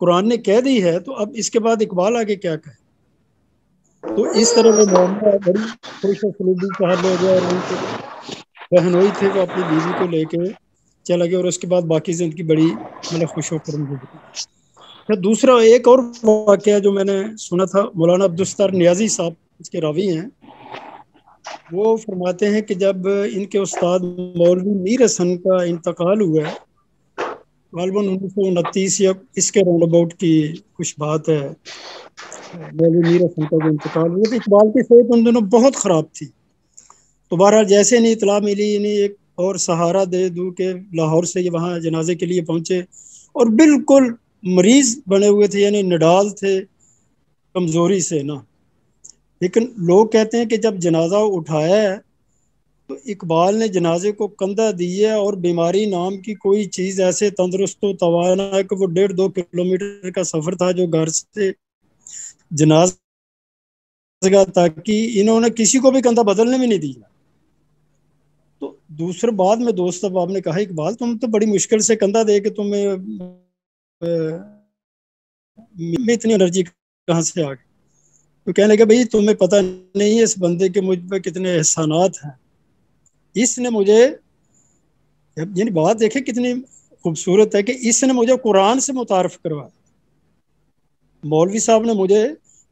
قرآن نے کہہ دی ہے تو اب اس کے بعد اقبال آگے کیا کہے. تو اس طرح وہ معاملہ بڑی خوش اسلوبی کا حل ہو گیا اور ان کے بہنوئی تھے وہ اپنی بیوی کو لے کے چلا گیا اور اس کے بعد باقی زندگی بڑی مطلب خوش و خرم گزری. پھر دوسرا ایک اور واقعہ جو میں نے سنا تھا، مولانا عبدالستار نیازی صاحب اس کے راوی ہیں، وہ فرماتے ہیں کہ جب ان کے استاد مولوی میر حسن کا انتقال ہوا ہے غالباً 1929 یا اس کے راؤنڈ اباؤٹ کی کچھ بات ہے، مولوی میر حسن کا جو انتقال ہوا تو اقبال کی صحت ان دنوں بہت خراب تھی. تو بہرحال جیسے نہیں اطلاع ملی انہیں ایک اور سہارا دے دوں کہ لاہور سے یہ وہاں جنازے کے لیے پہنچے اور بالکل مریض بنے ہوئے تھے، یعنی نڈال تھے کمزوری سے نا. لیکن لوگ کہتے ہیں کہ جب جنازہ اٹھایا ہے تو اقبال نے جنازے کو کندھا دی ہے اور بیماری نام کی کوئی چیز ایسے تندرست و توانا ہے کہ وہ 1.5-2 کلومیٹر کا سفر تھا جو گھر سے جنازہ تک انہوں نے کسی کو بھی کندھا بدلنے میں نہیں دیا. تو دوسرے بعد میں دوست اب آپ نے کہا اقبال تم تو بڑی مشکل سے کندھا دے کہ تمہیں میں اتنی انرجی کہاں سے آ گئی. تو کہنے لگا بھائی تمہیں پتہ نہیں ہے اس بندے کے مجھ پہ کتنے احسانات ہیں. اس نے مجھے، یعنی بات دیکھیں کتنی خوبصورت ہے کہ اس نے مجھے قرآن سے متعارف کروایا. مولوی صاحب نے مجھے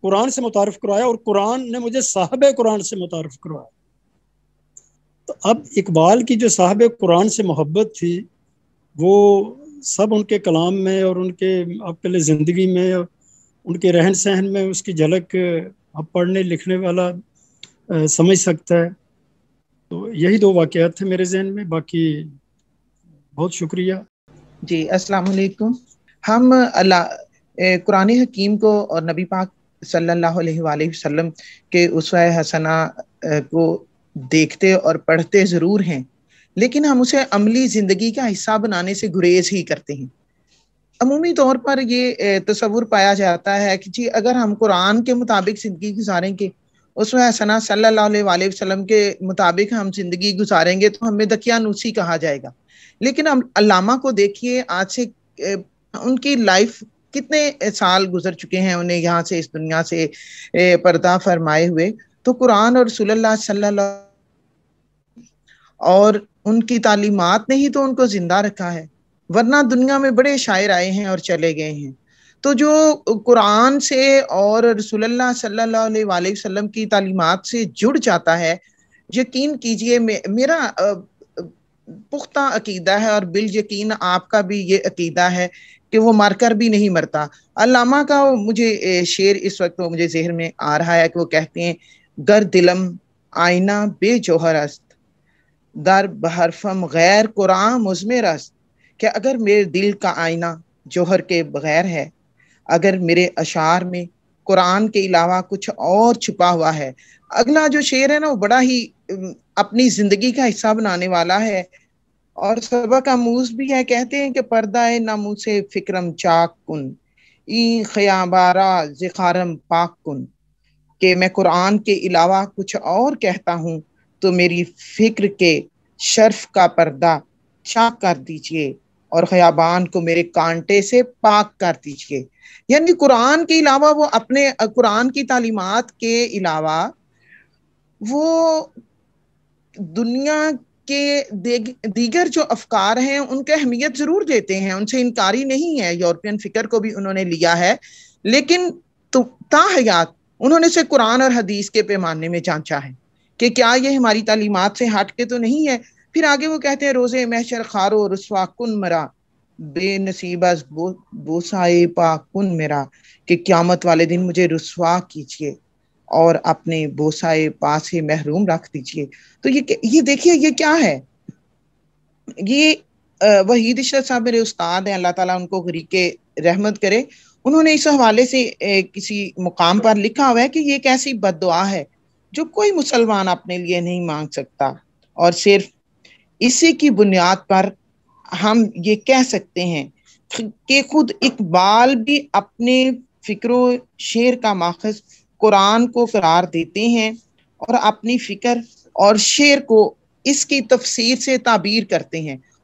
قرآن سے متعارف کروایا اور قرآن نے مجھے صاحب قرآن سے متعارف کروایا. تو اب اقبال کی جو صاحب قرآن سے محبت تھی وہ سب ان کے کلام میں اور ان کے اپنے زندگی میں ان کے رہن سہن میں اس کی جھلک اب پڑھنے لکھنے والا سمجھ سکتا ہے. تو یہی 2 واقعات تھے میرے ذہن میں، باقی بہت شکریہ. جی السلام علیکم. ہم قرآن حکیم کو اور نبی پاک صلی اللہ علیہ وآلہ وسلم کے اسوہ حسنہ کو دیکھتے اور پڑھتے ضرور ہیں، لیکن ہم اسے عملی زندگی کا حصہ بنانے سے گریز ہی کرتے ہیں. عمومی طور پر یہ تصور پایا جاتا ہے کہ جی اگر ہم قرآن کے مطابق زندگی گزاریں گے، اسوہ حسنہ صلی اللہ علیہ وآلہ وسلم کے مطابق ہم زندگی گزاریں گے تو ہمیں دقیانوسی کہا جائے گا. لیکن ہم علامہ کو دیکھیے، آج سے ان کی لائف کتنے سال گزر چکے ہیں انہیں یہاں سے اس دنیا سے پردہ فرمائے ہوئے. تو قرآن اور رسول اللہ صلی اللہ اور ان کی تعلیمات نے ہی تو ان کو زندہ رکھا ہے، ورنہ دنیا میں بڑے شاعر آئے ہیں اور چلے گئے ہیں. تو جو قرآن سے اور رسول اللہ صلی اللہ علیہ وآلہ وسلم کی تعلیمات سے جڑ جاتا ہے، یقین کیجئے میرا پختہ عقیدہ ہے اور بالیقین آپ کا بھی یہ عقیدہ ہے کہ وہ مر کر بھی نہیں مرتا. علامہ کا مجھے شعر اس وقت مجھے ذہن میں آ رہا ہے کہ وہ کہتے ہیں گر دلم آئینہ بے جوہر است در بحرفم غیر قرآن مضمر است. کہ اگر میرے دل کا آئینہ جوہر کے بغیر ہے، اگر میرے اشعار میں قرآن کے علاوہ کچھ اور چھپا ہوا ہے. اگلا جو شعر ہے نا وہ بڑا ہی اپنی زندگی کا حصہ بنانے والا ہے اور سبق آموز بھی ہے. کہتے ہیں کہ پردہ ناموس فکرم چاک کن این خیابارا زخارم پاک کن. کہ میں قرآن کے علاوہ کچھ اور کہتا ہوں تو میری فکر کے شرف کا پردہ چاک کر دیجئے اور خیابان کو میرے کانٹے سے پاک کر دیجئے. یعنی قرآن کے علاوہ وہ اپنے قرآن کی تعلیمات کے علاوہ وہ دنیا کے دیگر جو افکار ہیں ان کے اہمیت ضرور دیتے ہیں، ان سے انکاری نہیں ہے. یورپین فکر کو بھی انہوں نے لیا ہے، لیکن تا حیات انہوں نے سے قرآن اور حدیث کے پیمانے میں جانچا ہے کہ کیا یہ ہماری تعلیمات سے ہٹ کے تو نہیں ہے. پھر آگے وہ کہتے ہیں روزے محشر خارو رسوا کن مرا بے نصیب از بوسائے پاک کن میرا. کہ قیامت والے دن مجھے رسوا کیجئے اور اپنے بوسائے پا سے محروم رکھ دیجئے. تو یہ دیکھیے یہ کیا ہے. یہ وحید اشرت صاحب میرے استاد ہیں، اللہ تعالیٰ ان کو غریق رحمت کرے. انہوں نے اس حوالے سے کسی مقام پر لکھا ہوا ہے کہ یہ ایک ایسی بد دعا ہے جو کوئی مسلمان اپنے لیے نہیں مانگ سکتا، اور صرف اسی کی بنیاد پر ہم یہ کہہ سکتے ہیں کہ خود اقبال بھی اپنے فکر و شعر کا ماخذ قرآن کو قرار دیتے ہیں اور اپنی فکر اور شعر کو اس کی تفسیر سے تعبیر کرتے ہیں.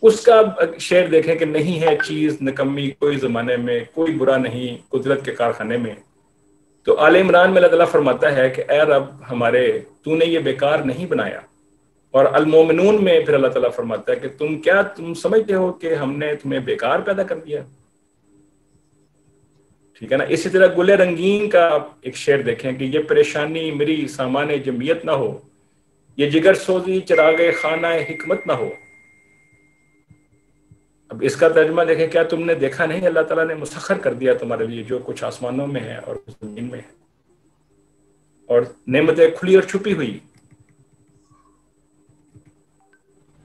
تو اس کا شعر دیکھیں کہ نہیں ہے چیز نکمی کوئی زمانے میں، کوئی برا نہیں قدرت کے کارخانے میں. تو آل عمران میں اللہ تعالیٰ فرماتا ہے کہ اے رب ہمارے، تو نے یہ بیکار نہیں بنایا. اور المومنون میں پھر اللہ تعالیٰ فرماتا ہے کہ تم سمجھتے ہو کہ ہم نے تمہیں بیکار پیدا کر دیا. ٹھیک ہے نا. اسی طرح گل رنگین کا ایک شعر دیکھیں کہ یہ پریشانی میری سامان جمعیت نہ ہو، یہ جگر سوزی چراغ خانہ حکمت نہ ہو. اب اس کا ترجمہ دیکھیں، کیا تم نے دیکھا نہیں اللہ تعالیٰ نے مسخر کر دیا تمہارے لیے جو کچھ آسمانوں میں ہے اور زمین میں ہے، اور نعمتیں کھلی اور چھپی ہوئی.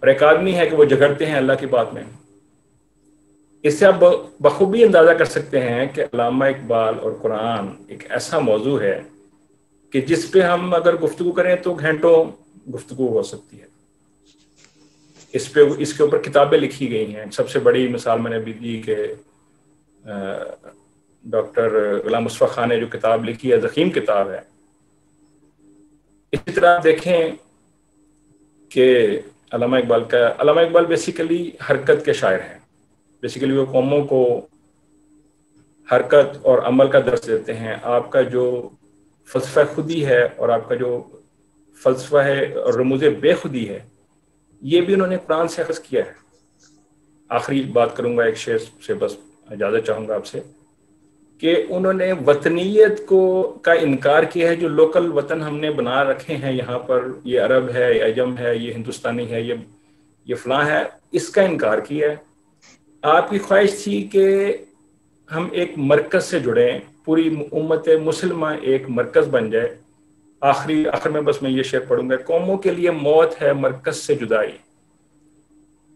اور ایک آدمی ہے کہ وہ جھگڑتے ہیں اللہ کی بات میں. اس سے آپ بخوبی اندازہ کر سکتے ہیں کہ علامہ اقبال اور قرآن ایک ایسا موضوع ہے کہ جس پہ ہم اگر گفتگو کریں تو گھنٹوں گفتگو ہو سکتی ہے. اس کے اوپر کتابیں لکھی گئی ہیں. سب سے بڑی مثال میں نے بھی دی کہ ڈاکٹر غلام مصطفیٰ خان نے جو کتاب لکھی ہے، ضخیم کتاب ہے. اسی طرح دیکھیں کہ علامہ اقبال بیسیکلی حرکت کے شاعر ہیں. بیسیکلی وہ قوموں کو حرکت اور عمل کا درس دیتے ہیں. آپ کا جو فلسفہ خودی ہے اور آپ کا جو فلسفہ ہے اور رموز بے خودی ہے، یہ بھی انہوں نے قرآن سے اخذ کیا ہے. آخری بات کروں گا ایک شعر سے، بس اجازت چاہوں گا آپ سے، کہ انہوں نے وطنیت کا انکار کیا ہے. جو لوکل وطن ہم نے بنا رکھے ہیں یہاں پر، یہ عرب ہے، یہ عجم ہے، یہ ہندوستانی ہے، یہ فلاں ہے، اس کا انکار کیا ہے. آپ کی خواہش تھی کہ ہم ایک مرکز سے جڑیں، پوری امت مسلمہ ایک مرکز بن جائے. آخر میں بس میں یہ شعر پڑھوں گا، قوموں کے لیے موت ہے مرکز سے جدائی،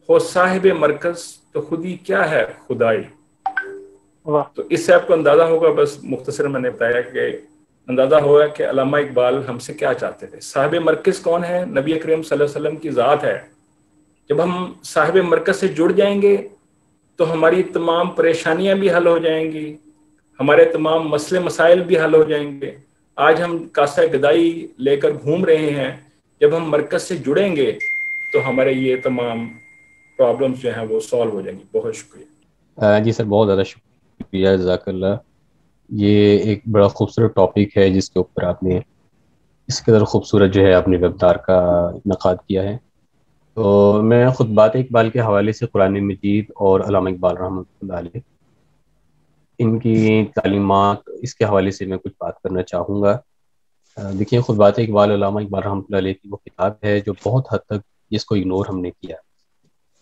ہو صاحب مرکز تو خودی کیا ہے خدائی. تو اس سے آپ کو اندازہ ہوگا، بس مختصر میں نے بتایا کہ اندازہ ہوگا کہ علامہ اقبال ہم سے کیا چاہتے تھے. صاحب مرکز کون ہے؟ نبی کریم صلی اللہ علیہ وسلم کی ذات ہے. جب ہم صاحب مرکز سے جڑ جائیں گے تو ہماری تمام پریشانیاں بھی حل ہو جائیں گی، ہمارے تمام مسئلے مسائل بھی حل ہو جائیں گے. آج ہم کاسہ گدائی لے کر گھوم رہے ہیں، جب ہم مرکز سے جڑیں گے تو ہمارے یہ تمام پرابلمز جو ہیں وہ سالو ہو جائیں گی. بہت شکریہ. جی سر، بہت زیادہ شکریہ، جزاک اللہ. یہ ایک بڑا خوبصورت ٹاپک ہے جس کے اوپر آپ نے اس قدر خوبصورت جو ہے اپنے ویبنار کا انعقاد کیا ہے. تو میں خطبات اقبال کے حوالے سے قرآن مجید اور علامہ اقبال رحمۃ اللہ علیہ ان کی تعلیمات، اس کے حوالے سے میں کچھ بات کرنا چاہوں گا. دیکھیے، خطبات اقبال علامہ اقبال رحمۃ اللہ علیہ کی وہ کتاب ہے جو بہت حد تک جس کو اگنور ہم نے کیا،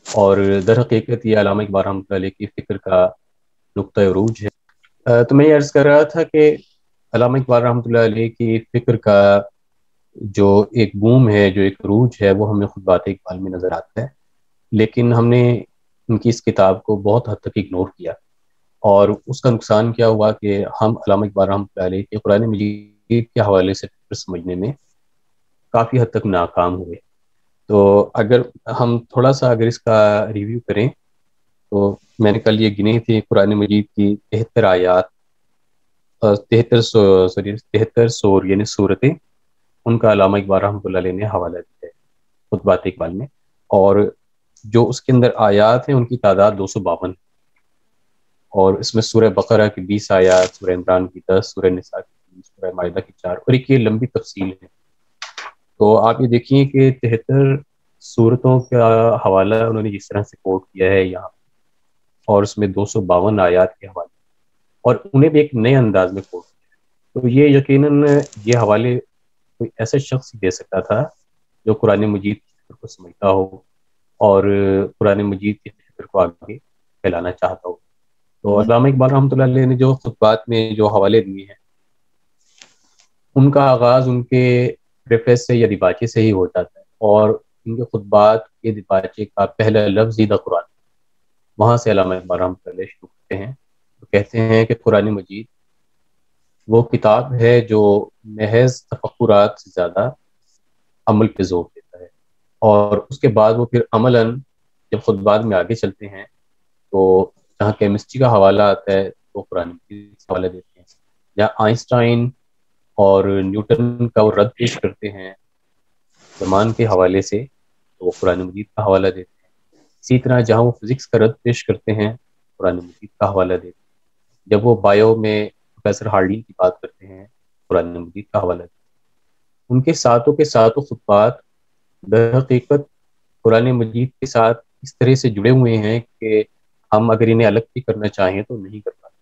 اور در حقیقت یہ علامہ اقبال رحمۃ اللہ علیہ کی فکر کا نقطۂ عروج ہے. تو میں یہ عرض کر رہا تھا کہ علامہ اقبال رحمۃ اللہ علیہ کی فکر کا جو ایک بوم ہے، جو ایک عروج ہے، وہ ہمیں خطبات اقبال میں نظر آتا ہے، لیکن ہم نے ان کی اس کتاب کو بہت حد تک اگنور کیا، اور اس کا نقصان کیا ہوا کہ ہم علامہ اقبال رحمۃ اللہ علیہ کے قرآن مجید کے حوالے سے فکر سمجھنے میں کافی حد تک ناکام ہوئے. تو اگر ہم تھوڑا سا اگر اس کا ریویو کریں تو میں نے کل یہ گنے تھے قرآن مجید کی 73 آیات، 73 سور یعنی صورتیں، ان کا علامہ اقبال رحمۃ اللہ علیہ نے حوالہ دیا ہے خطبات اقبال میں، اور جو اس کے اندر آیات ہیں ان کی تعداد 252، اور اس میں سورہ بقرہ کی 20 آیات، سورہ عمران کی 10، سورہ نساء کی 20، سورہ مائدہ کی 4، اور ایک یہ لمبی تفصیل ہے. تو آپ یہ دیکھیے کہ 73 صورتوں کا حوالہ انہوں نے جس طرح سے کوٹ کیا ہے یہاں، اور اس میں 252 آیات کے حوالے، اور انہیں بھی ایک نئے انداز میں کوٹ کیا. تو یہ یقیناً یہ حوالے کوئی ایسا شخص ہی دے سکتا تھا جو قرآن مجید کی فکر کو سمجھتا ہو اور قرآن مجید کی فکر کو آگے پھیلانا چاہتا ہو. تو علامہ اقبال رحمۃ اللہ علیہ نے جو خطبات میں جو حوالے دیے ہیں، ان کا آغاز ان کے پریفیس سے یا دیباچے سے ہی ہو جاتا ہے، اور ان کے خطبات کے دیباچے کا پہلا لفظ ہی دا قرآن، وہاں سے علامہ اقبال رحمۃ اللہ علیہ شروع کرتے ہیں. تو کہتے ہیں کہ قرآن مجید وہ کتاب ہے جو محض تفکرات سے زیادہ عمل پہ زور دیتا ہے، اور اس کے بعد وہ پھر عملاً جب خطبات میں آگے چلتے ہیں تو جہاں کیمسٹری کا حوالہ آتا ہے تو قرآن مجید کا حوالہ دیتے ہیں، جہاں آئنسٹائن اور نیوٹن کا وہ رد پیش کرتے ہیں زمان کے حوالے سے تو وہ قرآن مجید کا حوالہ دیتے ہیں. اسی طرح جہاں وہ فزکس کا رد پیش کرتے ہیں قرآن مجید کا حوالہ دیتے ہیں، جب وہ بایو میں پروفیسر ہارڈین کی بات کرتے ہیں قرآن مجید کا حوالہ دیتے ہیں۔ ان کے ساتوں خطبات در حقیقت قرآن مجید کے ساتھ اس طرح سے جڑے ہوئے ہیں کہ ہم اگر انہیں الگ بھی کرنا چاہیں تو نہیں کر پاتے۔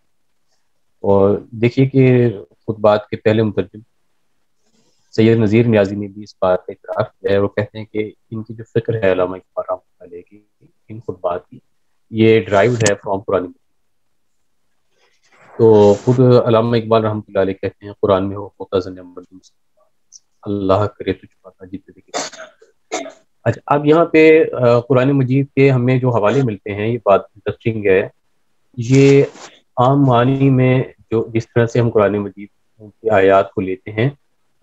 اور دیکھیے کہ خطبات کے پہلے مترجم سید نذیر نیازی نے بھی اس بات کا اعتراف کیا ہے، وہ کہتے ہیں کہ ان کی جو فکر ہے علامہ اقبال رحمۃ اللہ علیہ کی ان خطبات کی، یہ ڈرائیوڈ ہے فرام قرآن مجید۔ تو خود علامہ اقبال رحمۃ اللہ علیہ کہتے ہیں قرآن میں ہو متزن اللہ کرے تجھ پاتا جتنے دیکھے۔ اچھا، اب یہاں پہ قرآن مجید کے ہمیں جو حوالے ملتے ہیں، یہ بات انٹرسٹنگ ہے، یہ عام معنی میں جو جس طرح سے ہم قرآن مجید کی آیات کو لیتے ہیں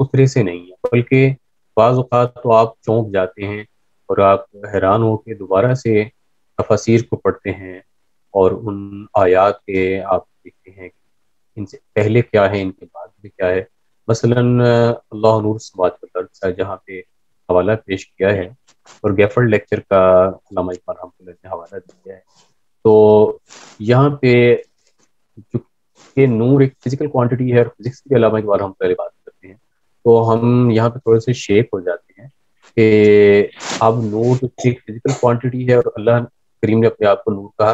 اس طرح سے نہیں ہے، بلکہ بعض اوقات تو آپ چونک جاتے ہیں اور آپ حیران ہو کے دوبارہ سے تفاسیر کو پڑھتے ہیں اور ان آیات کے آپ دیکھتے ہیں کہ ان سے پہلے کیا ہے، ان کے بعد میں کیا ہے۔ مثلا اللہ نور السماوات والارض کا جہاں پہ حوالہ پیش کیا ہے اور گیفرڈ لیکچر کا علامہ اقبال رحمۃ اللہ نے حوالہ دیا ہے، تو یہاں پہ چونکہ نور ایک فزیکل کوانٹٹی ہے اور فزکس کے علامہ اقبال رحمۃ اللہ بات کرتے ہیں، تو ہم یہاں پہ تھوڑے سے شیک ہو جاتے ہیں کہ اب نور تو ایک فزیکل کوانٹٹی ہے اور اللہ کریم نے اپنے آپ کو نور کہا،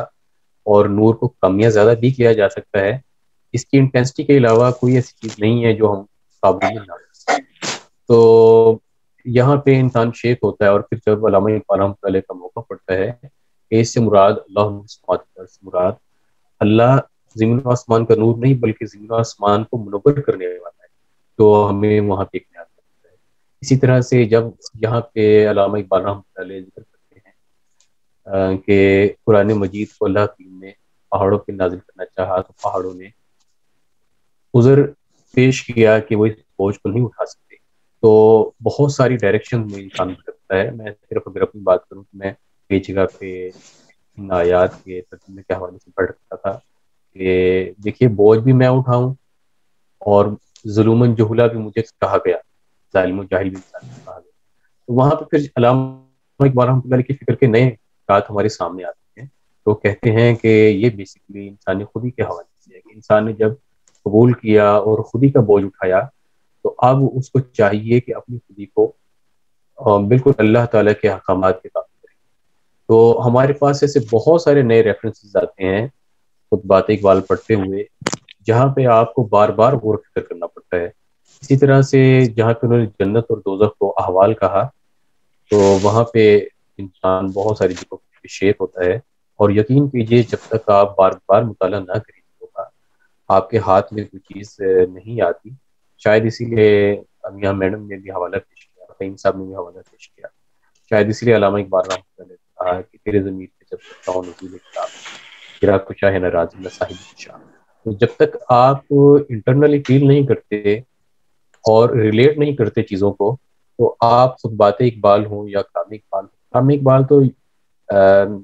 اور نور کو کم یا زیادہ بھی کیا جا سکتا ہے، اس کی انٹینسٹی کے علاوہ کوئی ایسی چیز نہیں ہے جو ہم قابل میں نہ کر سکیں۔ تو یہاں پہ انسان شیک ہوتا ہے، اور پھر جب علامہ اقبال رحمۃ اللہ کا موقع پڑتا ہے کہ اس سے مراد اللہ نور السماوات والارض سے مراد اللہ زمین و آسمان کا نور نہیں بلکہ زمین و آسمان کو منور کرنے والا ہے، تو ہمیں وہاں پہ ایک نیا کرتا ہے۔ اسی طرح سے جب یہاں پہ علامہ اقبال رحمۃ اللہ ذکر کرتے ہیں کہ قرآن مجید کو اللہ کریم نے پہاڑوں پہ نازل کرنا چاہا تو پہاڑوں نے عذر پیش کیا کہ وہ اس بوجھ کو نہیں اٹھا سکتے، تو بہت ساری ڈائریکشن میں انسان کرتا ہے۔ میں صرف اگر اپنی بات کروں تو میں کئی جگہ پہ ان آیات کے ترجمے کے حوالے سے پڑھ رہا تھا کہ دیکھیے بوجھ بھی میں اٹھاؤں اور ظلم جہلا بھی مجھے کہا گیا، ظالم و جاہل بھی انسان کو کہا گیا۔ تو وہاں پہ پھر علامہ اقبال رحمۃ اللہ کی فکر کے نئے بات ہمارے سامنے آتے ہیں، تو کہتے ہیں کہ یہ بیسیکلی انسانی خودی کے حوالے سے ہے کہ انسان نے جب قبول کیا اور خودی کا بوجھ اٹھایا تو اب اس کو چاہیے کہ اپنی خودی کو بالکل اللہ تعالیٰ کے احکامات کے تابع کرے۔ تو ہمارے پاس ایسے بہت سارے نئے ریفرنسز آتے ہیں خطبات اقبال پڑھتے ہوئے جہاں پہ آپ کو بار بار غور و فکر کرنا پڑتا ہے۔ اسی طرح سے جہاں پہ انہوں نے جنت اور دوزخ کو احوال کہا تو وہاں پہ انسان بہت ساری جگہوں پہ شیک ہوتا ہے، اور یقین کیجیے جب تک آپ بار بار مطالعہ نہ کریں ہوگا آپ کے ہاتھ میں کوئی چیز نہیں آتی۔ شاید اسی لیے یہاں میڈم نے بھی حوالہ پیش کیا، فہیم صاحب نے بھی حوالہ پیش کیا، شاید اسی لیے علامہ اقبال رحمۃ اللہ نے کہا کہ تیرے ضمیر پہ جب تک کہوں نزول کتاب گرا کچا ہے نہ راضی نہ صاحب شاہ۔ تو جب تک آپ انٹرنلی فیل نہیں کرتے اور ریلیٹ نہیں کرتے چیزوں کو تو آپ خطبات اقبال ہوں یا کلام اقبال ہوں، کلام اقبال تو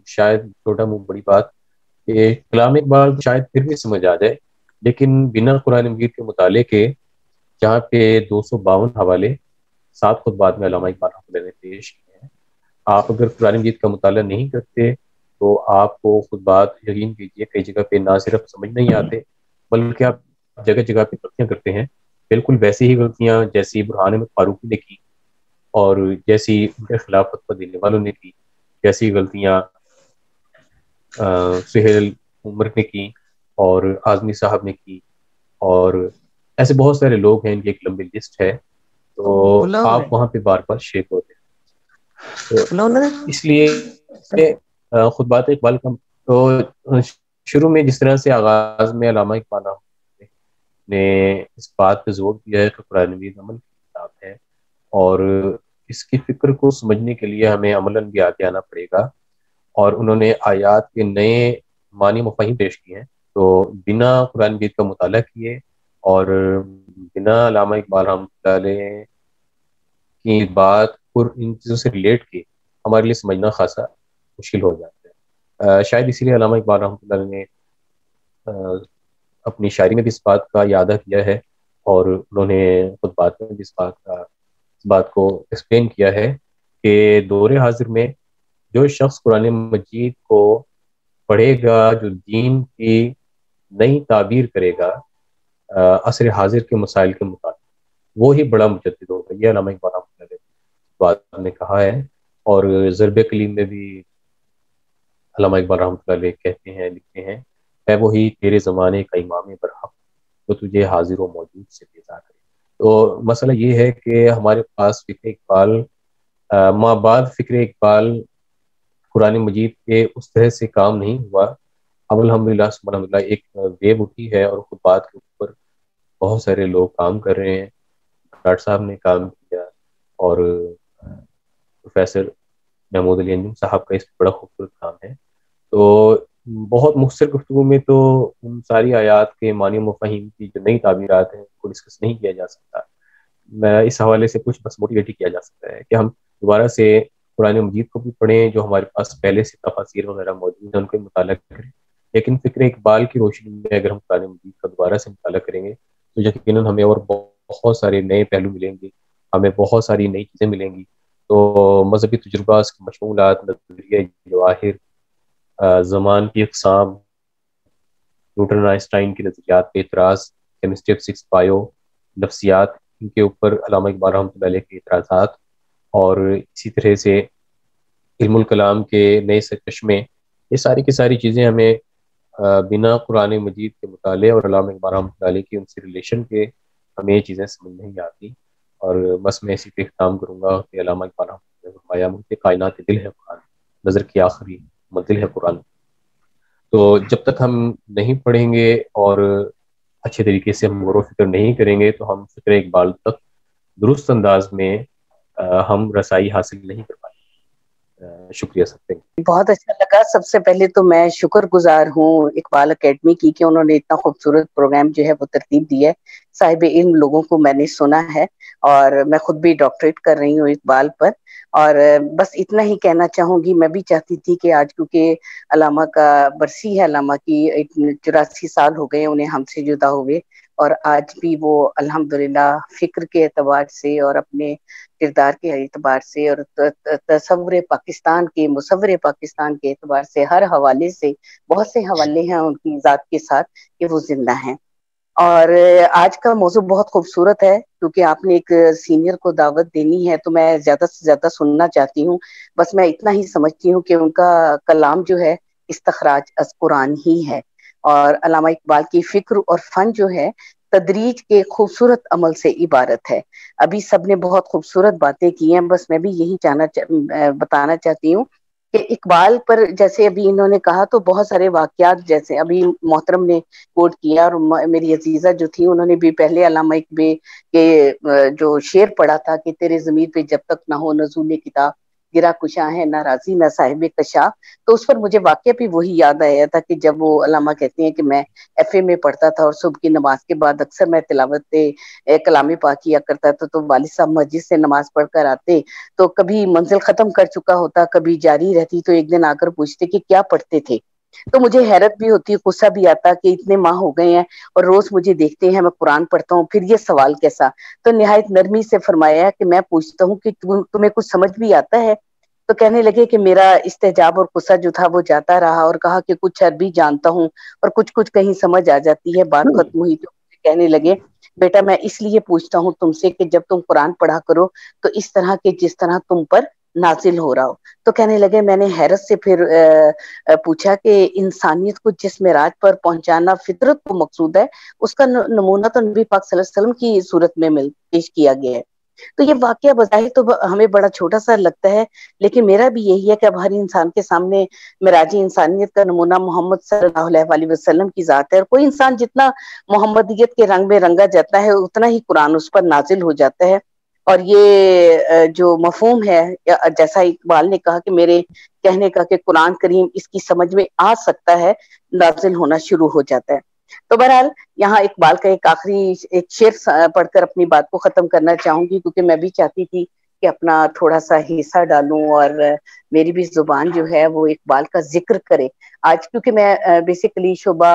شاید چھوٹا منہ بڑی بات کہ کلام اقبال شاید پھر بھی سمجھ آ جائے، لیکن بنا قرآن مجید کے مطالعے کے جہاں پہ 252 حوالے 7 خطبات میں علامہ اقبال رحمۃ اللہ نے پیش کیے ہیں، آپ اگر قرآن مجید کا مطالعہ نہیں کرتے تو آپ کو خطبات یقین کیجیے کئی جگہ پہ نہ صرف سمجھ نہیں آتے بلکہ آپ جگہ جگہ پہ غلطیاں کرتے ہیں، بالکل ویسے ہی غلطیاں جیسی برہان احمد فاروقی نے کی اور جیسی ان کے خلاف فتویٰ دینے والوں نے کی، جیسی غلطیاں سہیل عمر نے کی اور اعظمی صاحب نے کی، اور ایسے بہت سارے لوگ ہیں، ان کی ایک لمبی لسٹ ہے، تو آپ وہاں پہ بار بار شیک ہوتے ہیں۔ تو اس لیے خطبات اقبال کا تو شروع میں جس طرح سے آغاز میں علامہ اقبال نے اس بات پہ زور دیا ہے کہ قرآن مجید عمل کی کتاب ہے، اور اس کی فکر کو سمجھنے کے لیے ہمیں عملاً بھی آگے آنا پڑے گا، اور انہوں نے آیات کے نئے معنی مفاہیم پیش کیے ہیں۔ تو بنا قرآن مجید کا مطالعہ کیے اور بنا علامہ اقبال رحمۃ اللہ علیہ کی بات اور ان چیزوں سے ریلیٹ کیے ہمارے لیے سمجھنا خاصا مشکل ہو جاتا ہے۔ شاید اسی لیے علامہ اقبال رحمۃ اللہ نے اپنی شاعری میں بھی اس بات کا اعادہ کیا ہے، اور انہوں نے خطبات میں بھی اس بات کو ایکسپلین کیا ہے کہ دور حاضر میں جو شخص قرآن مجید کو پڑھے گا، جو دین کی نئی تعبیر کرے گا عصر حاضر کے مسائل کے مطابق، وہی بڑا مجدد ہوگا. یہ علامہ اقبال رحمۃ اللہ علیہ بات نے کہا ہے. اور ضرب کلیم میں بھی علامہ اقبال رحمۃ اللہ علیہ کہتے ہیں، لکھتے ہیں، ہے وہی تیرے زمانے کا امام برحق تو تجھے حاضر و موجود سے بیزار کرے. تو مسئلہ یہ ہے کہ ہمارے پاس فکر اقبال ماں بعد فکر اقبال قرآن مجید کے اس طرح سے کام نہیں ہوا. اب الحمدللہ الحمدللہ ایک ویو اٹھی ہے اور خود بات کے اوپر بہت سارے لوگ کام کر رہے ہیں. ڈاکٹر صاحب نے کام کیا اور پروفیسر محمود علی انجم صاحب کا اس پر بڑا خوبصورت کام ہے. تو بہت مختصر گفتگو میں تو ان ساری آیات کے معنی و مفاہیم کی جو نئی تعبیرات ہیں کو ڈسکس نہیں کیا جا سکتا. میں اس حوالے سے کچھ بس موٹیویٹ کیا جا سکتا ہے کہ ہم دوبارہ سے قرآن مجید کو بھی پڑھیں، جو ہمارے پاس پہلے سے تفاسیر وغیرہ موجود ہیں ان کو مطالعہ کریں. لیکن فکر اقبال کی روشنی میں اگر ہم قرآن مجید کا دوبارہ سے مطالعہ کریں گے تو یقیناً ہمیں اور بہت سارے نئے پہلو ملیں گے، ہمیں بہت ساری نئی چیزیں ملیں گی. تو مذہبی تجربات، مشمولات، نظریہ جواہر، زمان کی اقسام، نیوٹن آئنسٹائن کے نظریات پہ اعتراض، کیمسٹری فزکس، بایو، نفسیات، ان کے اوپر علامہ اقبال رحمۃ اللہ علیہ کے اعتراضات، اور اسی طرح سے علم الکلام کے نئے سرچشمے، یہ ساری کی ساری چیزیں ہمیں بنا قرآن مجید کے مطالعے اور علامہ اقبال رحمۃ اللہ علیہ کی ان سے ریلیشن کے ہمیں یہ چیزیں سمجھ نہیں آتی. اور بس میں اسی پہ اختتام کروں گا کہ علامہ اقبال رحمۃ اللہ نے فرمایا مجھے کائنات دل ہے قرآن، نظر کی آخری منزل ہے قرآن. تو جب تک ہم نہیں پڑھیں گے اور اچھے طریقے سے ہم غور و فکر نہیں کریں گے تو ہم فکر اقبال تک درست انداز میں ہم رسائی حاصل نہیں کر پائیں. شکریہ سب. بہت اچھا لگا. سب سے پہلے تو میں شکر گزار ہوں اقبال اکیڈمی کی کہ انہوں نے اتنا خوبصورت پروگرام جو ہے وہ ترتیب دی ہے. صاحب علم لوگوں کو میں نے سنا ہے اور میں خود بھی ڈاکٹریٹ کر رہی ہوں اقبال پر. اور بس اتنا ہی کہنا چاہوں گی، میں بھی چاہتی تھی کہ آج کیونکہ علامہ کا برسی ہے، علامہ کی 84 سال ہو گئے انہیں ہم سے جدا ہوئے، اور آج بھی وہ الحمدللہ فکر کے اعتبار سے اور اپنے کردار کے اعتبار سے اور تصور پاکستان کے مصور پاکستان کے اعتبار سے ہر حوالے سے بہت سے حوالے ہیں ان کی ذات کے ساتھ کہ وہ زندہ ہیں. اور آج کا موضوع بہت خوبصورت ہے کیونکہ آپ نے ایک سینئر کو دعوت دینی ہے تو میں زیادہ سے زیادہ سننا چاہتی ہوں. بس میں اتنا ہی سمجھتی ہوں کہ ان کا کلام جو ہے استخراج از قرآن ہی ہے، اور علامہ اقبال کی فکر اور فن جو ہے تدریج کے خوبصورت عمل سے عبارت ہے. ابھی سب نے بہت خوبصورت باتیں کی ہیں، بس میں بھی یہی بتانا چاہتی ہوں کہ اقبال پر جیسے ابھی انہوں نے کہا تو بہت سارے واقعات جیسے ابھی محترم نے کوٹ کیا، اور میری عزیزہ جو تھی انہوں نے بھی پہلے علامہ اقبال کے جو شعر پڑھا تھا کہ تیرے ضمیر پہ جب تک نہ ہو نزول کتاب، گرا کشاں ہے نہ راضی نہ صاحب کشا. تو اس پر مجھے واقعہ بھی وہی یاد آیا تھا کہ جب وہ علامہ کہتے ہیں کہ میں ایف اے میں پڑھتا تھا اور صبح کی نماز کے بعد اکثر میں تلاوت کلام پاک کیا کرتا تھا، تو والد صاحب مسجد سے نماز پڑھ کر آتے تو کبھی منزل ختم کر چکا ہوتا، کبھی جاری رہتی، تو ایک دن آ کر پوچھتے کہ کیا پڑھتے تھے. تو مجھے حیرت بھی ہوتی، غصہ بھی آتا کہ اتنے ماہ ہو گئے ہیں اور روز مجھے دیکھتے ہیں میں قرآن پڑھتا ہوں، پھر یہ سوال کیسا. تو نہایت نرمی سے فرمایا کہ میں پوچھتا ہوں کہ تمہیں کچھ سمجھ بھی آتا ہے. تو کہنے لگے کہ میرا استحجاب اور غصہ جو تھا وہ جاتا رہا، اور کہا کہ کچھ عربی جانتا ہوں اور کچھ کہیں سمجھ آ جاتی ہے. بات ختم ہوئی تو کہنے لگے بیٹا میں اس لیے پوچھتا ہوں تم سے کہ جب تم قرآن پڑھا کرو تو اس طرح کے جس طرح تم پر نازل ہو رہا ہو. تو کہنے لگے میں نے حیرت سے پھر پوچھا کہ انسانیت کو جس معراج پر پہنچانا فطرت کو مقصود ہے، اس کا نمونہ تو نبی پاک صلی اللہ علیہ وسلم کی صورت میں پیش کیا گیا ہے. تو یہ واقعہ بظاہر تو ہمیں بڑا چھوٹا سا لگتا ہے، لیکن میرا بھی یہی ہے کہ اب ہر انسان کے سامنے معراج انسانیت کا نمونہ محمد صلی اللہ علیہ وسلم کی ذات ہے، اور کوئی انسان جتنا محمدیت کے رنگ میں رنگا جاتا ہے اتنا ہی قرآن اس پر نازل ہو جاتا ہے. اور یہ جو مفہوم ہے جیسا اقبال نے کہا کہ میرے کہنے کا کہ قرآن کریم اس کی سمجھ میں آ سکتا ہے، نازل ہونا شروع ہو جاتا ہے. تو بہرحال یہاں اقبال کا ایک آخری ایک شعر پڑھ کر اپنی بات کو ختم کرنا چاہوں گی، کیونکہ میں بھی چاہتی تھی کہ اپنا تھوڑا سا حصہ ڈالوں اور میری بھی زبان جو ہے وہ اقبال کا ذکر کرے. آج کیونکہ میں بیسیکلی شعبہ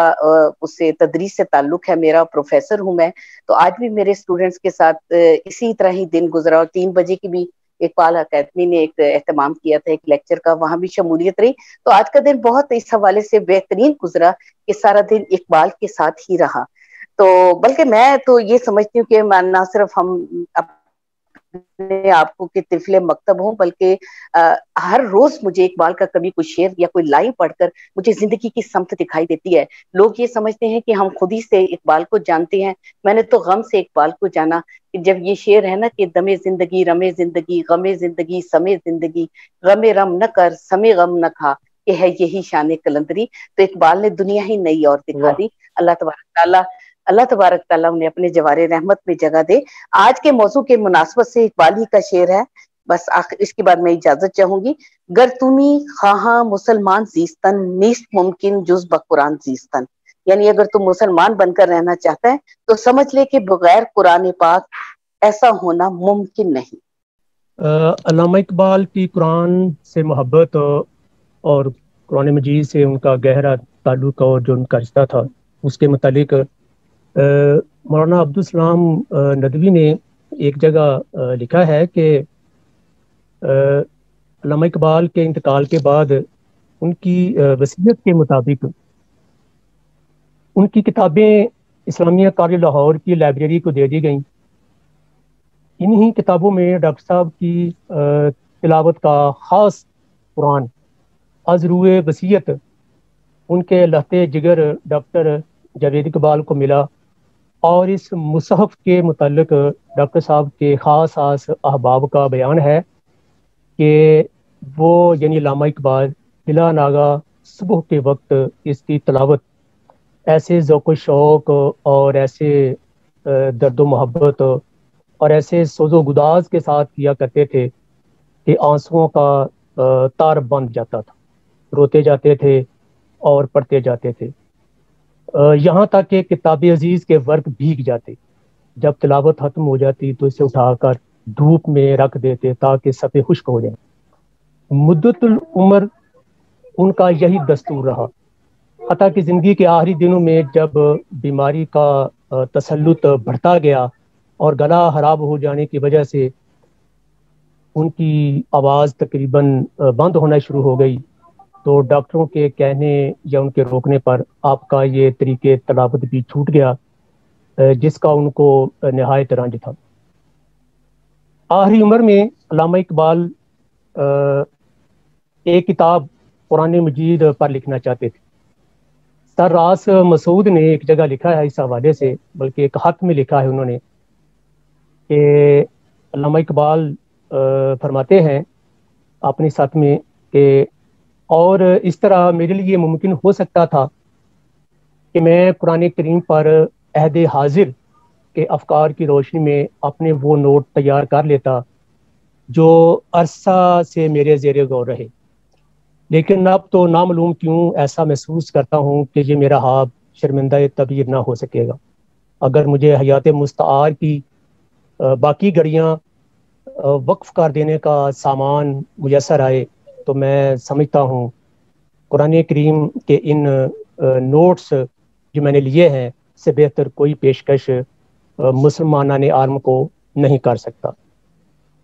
اس سے تدریس سے تعلق ہے میرا، پروفیسر ہوں میں، تو آج بھی میرے اسٹوڈنٹس کے ساتھ اسی طرح ہی دن گزرا، اور 3 بجے کی بھی اقبال اکیڈمی نے ایک اہتمام کیا تھا ایک لیکچر کا، وہاں بھی شمولیت رہی. تو آج کا دن بہت اس حوالے سے بہترین گزرا کہ سارا دن اقبال کے ساتھ ہی رہا. تو بلکہ میں تو یہ سمجھتی ہوں کہ نہ صرف ہم اپنے آپ کو کہ طفل مکتب ہوں، بلکہ ہر روز مجھے اقبال کا کبھی کوئی شعر یا کوئی لائن پڑھ کر مجھے زندگی کی سمت دکھائی دیتی ہے. لوگ یہ سمجھتے ہیں کہ ہم خود ہی سے اقبال کو جانتے ہیں، میں نے تو غم سے اقبال کو جانا. جب یہ شعر ہے نا کہ دمے زندگی رمے زندگی غمے زندگی سمے زندگی، غمے رم نہ کر سمے غم نہ کھا، کہ ہے یہی شان کلندری. تو اقبال نے دنیا ہی نئی اور دکھا دی. اللہ تبارک تعالیٰ انہیں اپنے جوار رحمت میں جگہ دے. آج کے موضوع کے مناسبت سے اقبال ہی کا شعر ہے، بس اس کے بعد میں اجازت چاہوں گی. گر تمی خواہاں مسلمان زیستن نیست ممکن جز بقرآن زیستن، یعنی اگر تم مسلمان بن کر رہنا چاہتا ہے تو سمجھ لے کہ بغیر قرآن پاک ایسا ہونا ممکن نہیں. علامہ اقبال کی قرآن سے محبت اور قرآن مجید سے ان کا گہرا تعلق اور جو ان کا رشتہ تھا، اس کے متعلق مولانا عبدالسلام ندوی نے ایک جگہ لکھا ہے کہ علامہ اقبال کے انتقال کے بعد ان کی وصیت کے مطابق ان کی کتابیں اسلامیہ کالج لاہور کی لائبریری کو دے دی گئیں. انہی کتابوں میں ڈاکٹر صاحب کی تلاوت کا خاص قرآن از روئے وصیت ان کے لہتے جگر ڈاکٹر جاوید اقبال کو ملا، اور اس مصحف کے متعلق ڈاکٹر صاحب کے خاص احباب کا بیان ہے کہ وہ یعنی علامہ اقبال بلا ناگا صبح کے وقت اس کی تلاوت ایسے ذوق و شوق اور ایسے درد و محبت اور ایسے سوز و گداز کے ساتھ کیا کرتے تھے کہ آنسوؤں کا تار بند جاتا تھا، روتے جاتے تھے اور پڑھتے جاتے تھے، یہاں تک کہ کتاب عزیز کے ورق بھیگ جاتے. جب تلاوت ختم ہو جاتی تو اسے اٹھا کر دھوپ میں رکھ دیتے تاکہ صفحے خشک ہو جائیں. مدت العمر ان کا یہی دستور رہا، حتیٰ کہ زندگی کے آخری دنوں میں جب بیماری کا تسلط بڑھتا گیا اور گلا خراب ہو جانے کی وجہ سے ان کی آواز تقریباً بند ہونا شروع ہو گئی، تو ڈاکٹروں کے کہنے یا ان کے روکنے پر آپ کا یہ طریقے تلاوت بھی چھوٹ گیا، جس کا ان کو نہایت رنج تھا. آخری عمر میں علامہ اقبال ایک کتاب قرآن مجید پر لکھنا چاہتے تھے. سر راس مسعود نے ایک جگہ لکھا ہے اس حوالے سے، بلکہ ایک خط میں لکھا ہے انہوں نے کہ علامہ اقبال فرماتے ہیں اپنے ساتھ میں کہ اور اس طرح میرے لیے ممکن ہو سکتا تھا کہ میں قرآن کریم پر عہد حاضر کے افکار کی روشنی میں اپنے وہ نوٹ تیار کر لیتا جو عرصہ سے میرے زیر غور رہے، لیکن اب تو نامعلوم کیوں ایسا محسوس کرتا ہوں کہ یہ میرا خواب شرمندہ تعبیر نہ ہو سکے گا. اگر مجھے حیات مستعار کی باقی گھڑیاں وقف کر دینے کا سامان میسر آئے تو میں سمجھتا ہوں قرآن کریم کے ان نوٹس جو میں نے لیے ہیں سے بہتر کوئی پیشکش مسلمانان عالم کو نہیں کر سکتا.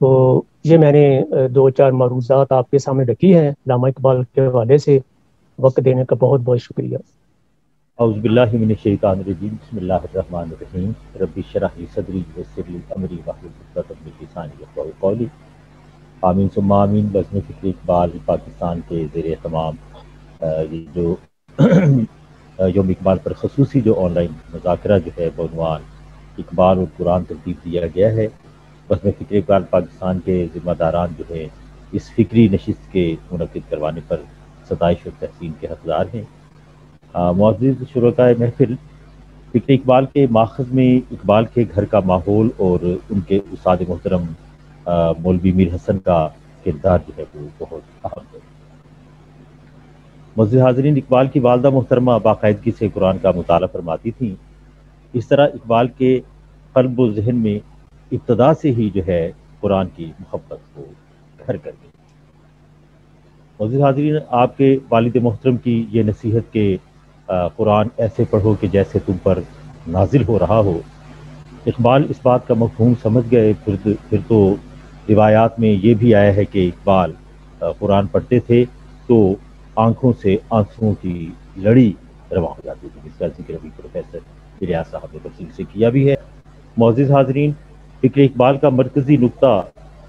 تو یہ میں نے دو چار معروضات آپ کے سامنے رکھی ہیں علامہ اقبال کے حوالے سے. وقت دینے کا بہت بہت شکریہ. اعوذ باللہ من الشیطان الرجیم، بسم اللہ الرحمن الرحیم. رب اشرح لی صدری ویسر لی امری واحلل عقدۃ من لسانی یفقہوا قولی. آمین ثم آمین. بزم فکر اقبال پاکستان کے زیر اہتمام یہ جو یوم اقبال پر خصوصی جو آن لائن مذاکرہ جو ہے بعنوان اقبال اور قرآن ترتیب دیا گیا ہے، بزم فکر اقبال پاکستان کے ذمہ داران جو ہے اس فکری نشست کے منعقد کروانے پر ستائش اور تحسین کے حقدار ہیں. معزز شرکائے محفل، فکر اقبال کے ماخذ میں اقبال کے گھر کا ماحول اور ان کے استاد محترم مولوی میر حسن کا کردار جو ہے وہ بہت اہم ہے. معزز حاضرین، اقبال کی والدہ محترمہ باقاعدگی سے قرآن کا مطالعہ فرماتی تھیں. اس طرح اقبال کے قلب و ذہن میں ابتدا سے ہی جو ہے قرآن کی محبت کو گھر کر گئی. معزز حاضرین، آپ کے والد محترم کی یہ نصیحت کہ قرآن ایسے پڑھو کہ جیسے تم پر نازل ہو رہا ہو، اقبال اس بات کا مفہوم سمجھ گئے. پھر تو روایات میں یہ بھی آیا ہے کہ اقبال قرآن پڑھتے تھے تو آنکھوں سے آنسوؤں کی لڑی رواں ہو جاتی تھی، جس کا ذکر ابھی پروفیسر الیاس صاحب نے تفصیل سے کیا بھی ہے۔ معزز حاضرین، فکر اقبال کا مرکزی نقطہ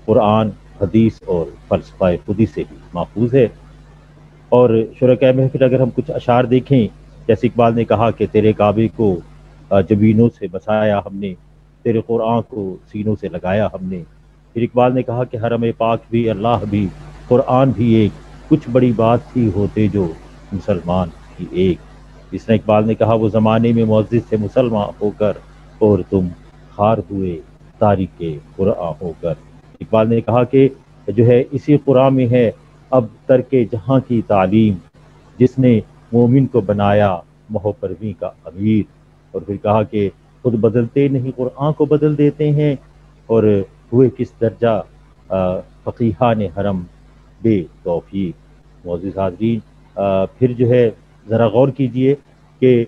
قرآن، حدیث اور فلسفہ خودی سے بھی محفوظ ہے، اور شرکاء محفل اگر ہم کچھ اشعار دیکھیں، جیسے اقبال نے کہا کہ تیرے کعبے کو جبینوں سے بسایا ہم نے، تیرے قرآن کو سینوں سے لگایا ہم نے۔ پھر اقبال نے کہا کہ حرم پاک بھی، اللہ بھی، قرآن بھی ایک، کچھ بڑی بات تھی ہوتے جو مسلمان کی ایک۔ جس نے اقبال نے کہا وہ زمانے میں معزز تھے مسلمان ہو کر، اور تم خار ہوئے تاریخ قرآن ہو کر۔ اقبال نے کہا کہ جو ہے اسی قرآن میں ہے اب ترک جہاں کی تعلیم، جس نے مومن کو بنایا مہو پرویں کا امیر۔ اور پھر کہا کہ خود بدلتے نہیں قرآن کو بدل دیتے ہیں، اور ہوئے کس درجہ فقیہان حرم بے توفیق۔ معزز حاضرین، پھر جو ہے ذرا غور کیجئے کہ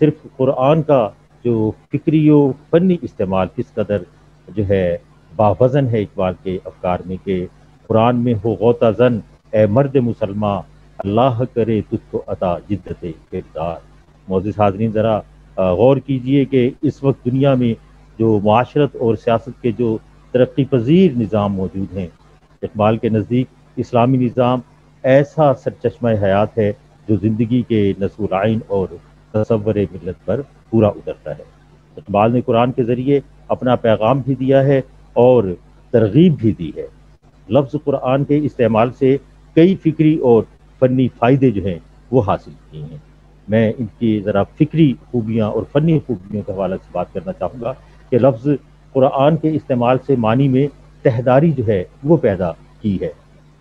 صرف قرآن کا جو فکری و فنی استعمال کس قدر جو ہے باوزن ہے اقبال کے افکار میں، کہ قرآن میں ہو غوطہ زن اے مرد مسلمان، اللہ کرے تجھ کو عطا جدت کردار۔ معزز حاضرین، ذرا غور کیجئے کہ اس وقت دنیا میں جو معاشرت اور سیاست کے جو ترقی پذیر نظام موجود ہیں، اقبال کے نزدیک اسلامی نظام ایسا سرچشمہ حیات ہے جو زندگی کے نصب العین اور تصور ملت پر پورا اترتا ہے۔ اقبال نے قرآن کے ذریعے اپنا پیغام بھی دیا ہے اور ترغیب بھی دی ہے۔ لفظ قرآن کے استعمال سے کئی فکری اور فنی فائدے جو ہیں وہ حاصل کیے ہیں۔ میں ان کی ذرا فکری خوبیاں اور فنی خوبیوں کے حوالے سے بات کرنا چاہوں گا کہ لفظ قرآن کے استعمال سے معنی میں تہداری جو ہے وہ پیدا کی ہے،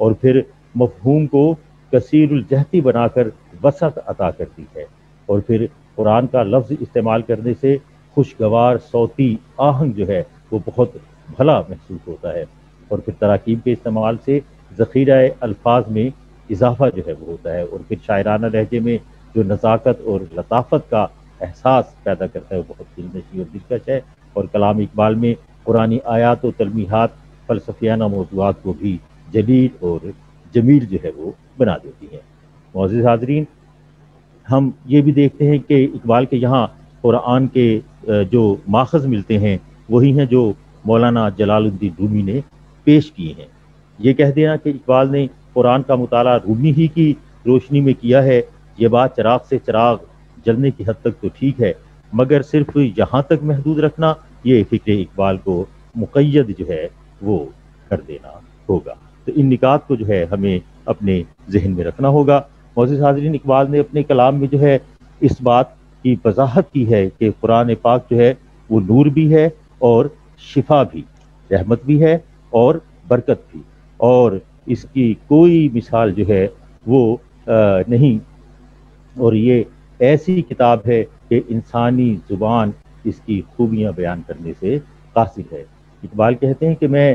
اور پھر مفہوم کو کثیر الجہتی بنا کر وسعت عطا کرتی ہے، اور پھر قرآن کا لفظ استعمال کرنے سے خوشگوار صوتی آہنگ جو ہے وہ بہت بھلا محسوس ہوتا ہے، اور پھر تراکیب کے استعمال سے ذخیرہ الفاظ میں اضافہ جو ہے وہ ہوتا ہے، اور پھر شاعرانہ لہجے میں جو نزاکت اور لطافت کا احساس پیدا کرتا ہے وہ بہت دلنشین اور دلکش ہے، اور کلام اقبال میں قرآنی آیات و تلمیحات فلسفیانہ موضوعات کو بھی جلیل اور جمیل جو ہے وہ بنا دیتی ہیں۔ معزز حاضرین، ہم یہ بھی دیکھتے ہیں کہ اقبال کے یہاں قرآن کے جو ماخذ ملتے ہیں وہی ہیں جو مولانا جلال الدین رومی نے پیش کیے ہیں۔ یہ کہہ دینا کہ اقبال نے قرآن کا مطالعہ رومی ہی کی روشنی میں کیا ہے، یہ بات چراغ سے چراغ جلنے کی حد تک تو ٹھیک ہے، مگر صرف یہاں تک محدود رکھنا یہ فکر اقبال کو مقید جو ہے وہ کر دینا ہوگا۔ تو ان نکات کو جو ہے ہمیں اپنے ذہن میں رکھنا ہوگا۔ معزز حاضرین، اقبال نے اپنے کلام میں جو ہے اس بات کی وضاحت کی ہے کہ قرآن پاک جو ہے وہ نور بھی ہے اور شفا بھی، رحمت بھی ہے اور برکت بھی، اور اس کی کوئی مثال جو ہے وہ نہیں، اور یہ ایسی کتاب ہے کہ انسانی زبان اس کی خوبیاں بیان کرنے سے قاصر ہے۔ اقبال کہتے ہیں کہ میں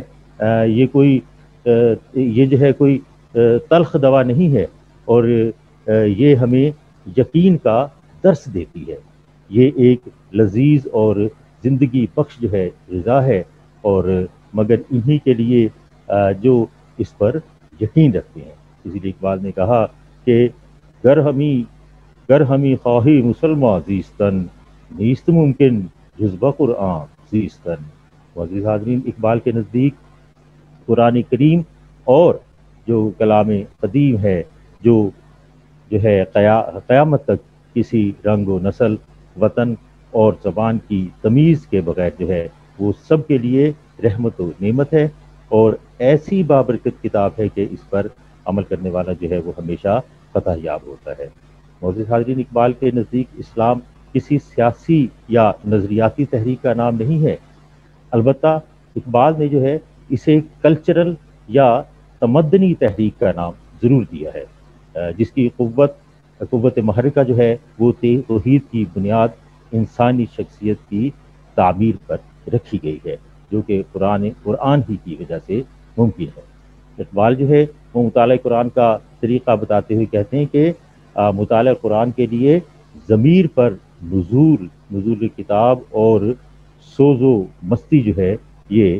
یہ جو ہے کوئی تلخ دوا نہیں ہے، اور یہ ہمیں یقین کا درس دیتی ہے، یہ ایک لذیذ اور زندگی بخش جو ہے غذا ہے، اور مگر انہی کے لیے جو اس پر یقین رکھتے ہیں۔ اسی لیے اقبال نے کہا کہ گر ہمی خواہی مسلمان زیستن، نیست ممکن جز بقرآن زیستن۔ معزز حاضرین، اقبال کے نزدیک قرآن کریم اور جو کلام قدیم ہے جو ہے قیامت تک کسی رنگ و نسل، وطن اور زبان کی تمیز کے بغیر جو ہے وہ سب کے لیے رحمت و نعمت ہے، اور ایسی بابرکت کتاب ہے کہ اس پر عمل کرنے والا جو ہے وہ ہمیشہ فتح یاب ہوتا ہے۔ معزز حاضرین، اقبال کے نزدیک اسلام کسی سیاسی یا نظریاتی تحریک کا نام نہیں ہے، البتہ اقبال نے جو ہے اسے کلچرل یا تمدنی تحریک کا نام ضرور دیا ہے، جس کی قوت محرکہ جو ہے وہ توحید کی بنیاد انسانی شخصیت کی تعمیر پر رکھی گئی ہے، جو کہ قرآن ہی کی وجہ سے ممکن ہے۔ اقبال جو ہے وہ مطالعہ قرآن کا طریقہ بتاتے ہوئے کہتے ہیں کہ مطالعہ قرآن کے لیے ضمیر پر نزول کتاب اور سوز و مستی جو ہے یہ